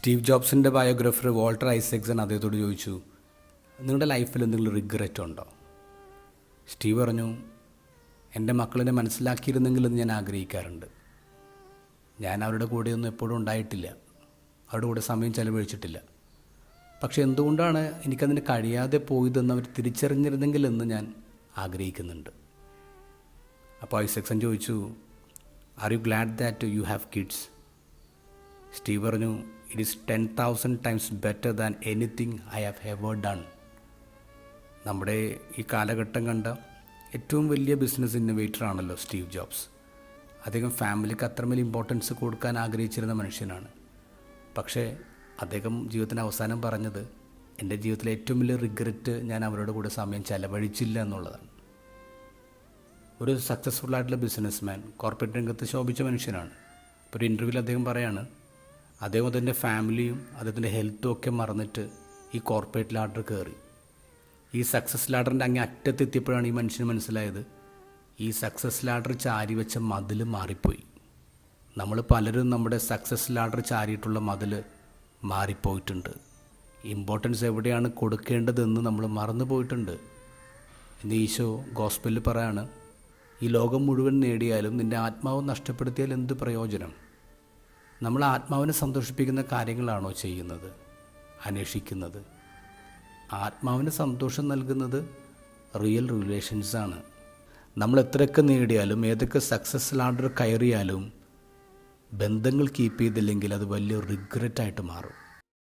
Steve ജോബ്സിൻ്റെ ബയോഗ്രാഫർ Walter Isaacson അദ്ദേഹത്തോട് ചോദിച്ചു, നിങ്ങളുടെ ലൈഫിൽ എന്തെങ്കിലും റിഗ്രറ്റ് ഉണ്ടോ? സ്റ്റീവ് പറഞ്ഞു, എൻ്റെ മക്കളെന്നെ മനസ്സിലാക്കിയിരുന്നെങ്കിലെന്ന് ഞാൻ ആഗ്രഹിക്കാറുണ്ട്. ഞാൻ അവരുടെ കൂടെയൊന്നും എപ്പോഴും ഉണ്ടായിട്ടില്ല, അവരുടെ കൂടെ സമയം ചെലവഴിച്ചിട്ടില്ല. പക്ഷെ എന്തുകൊണ്ടാണ് എനിക്കതിന് കഴിയാതെ പോയതെന്ന് അവർ തിരിച്ചറിഞ്ഞിരുന്നെങ്കിലെന്ന് ഞാൻ ആഗ്രഹിക്കുന്നുണ്ട്. അപ്പോൾ ഐസക്സൺ ചോദിച്ചു, are you glad that you have kids? Steve പറഞ്ഞു, it is 10,000 times better than anything I have ever done. നമ്മുടെ ഈ കാലഘട്ടം കണ്ട ഏറ്റവും വലിയ ബിസിനസ് ഇന്നോവേറ്ററാണല്ലോ സ്റ്റീവ് ജോബ്സ്. അദ്ദേഹം ഫാമിലിക്ക് അത്രമേൽ ഇമ്പോർട്ടൻസ് കൊടുക്കാൻ ആഗ്രഹിച്ചിരുന്ന മനുഷ്യനാണ്. പക്ഷേ അദ്ദേഹം ജീവിതത്തിന് അവസാനം പറഞ്ഞത്, എൻ്റെ ജീവിതത്തിലെ ഏറ്റവും വലിയ റിഗ്രറ്റ് ഞാൻ അവരുടെ കൂടെ സമയം ചെലവഴിച്ചില്ല എന്നുള്ളതാണ്. ഒരു സക്സസ്ഫുള്ളായിട്ടുള്ള ബിസിനസ്മാൻ, കോർപ്പറേറ്റ് രംഗത്ത് ശോഭിച്ച മനുഷ്യനാണ്. ഇപ്പോൾ ഒരു ഇൻ്റർവ്യൂവിൽ അദ്ദേഹം പറയാണ്, അദ്ദേഹം അതിൻ്റെ ഫാമിലിയും അദ്ദേഹത്തിൻ്റെ ഹെൽത്തും ഒക്കെ മറന്നിട്ട് ഈ കോർപ്പറേറ്റ് ലാഡർ കയറി. ഈ സക്സസ് ലാഡറിൻ്റെ അങ്ങേ അറ്റത്തെത്തിയപ്പോഴാണ് ഈ മനുഷ്യന് മനസ്സിലായത്, ഈ സക്സസ് ലാഡർ ചാരി വെച്ച മതിൽ മാറിപ്പോയി. നമ്മൾ പലരും നമ്മുടെ സക്സസ് ലാഡർ ചാരിയിട്ടുള്ള മതിൽ മാറിപ്പോയിട്ടുണ്ട്. ഇമ്പോർട്ടൻസ് എവിടെയാണ് കൊടുക്കേണ്ടതെന്ന് നമ്മൾ മറന്നു പോയിട്ടുണ്ട്. ഇന്ന് ഈശോ ഗോസ്പലിൽ പറയാണ്, ഈ ലോകം മുഴുവൻ നേടിയാലും നിൻ്റെ ആത്മാവ് നഷ്ടപ്പെടുത്തിയാൽ എന്ത് പ്രയോജനം? നമ്മൾ ആത്മാവിനെ സന്തോഷിപ്പിക്കുന്ന കാര്യങ്ങളാണോ ചെയ്യുന്നത്, അന്വേഷിക്കുന്നത്? ആത്മാവിന് സന്തോഷം നൽകുന്നത് റിയൽ റിലേഷൻസാണ്. നമ്മൾ എത്രയൊക്കെ നേടിയാലും, ഏതൊക്കെ സക്സസ് ലാഡർ കയറിയാലും ബന്ധങ്ങൾ കീപ്പ് ചെയ്തില്ലെങ്കിൽ അത് വലിയ റിഗ്രറ്റായിട്ട് മാറും.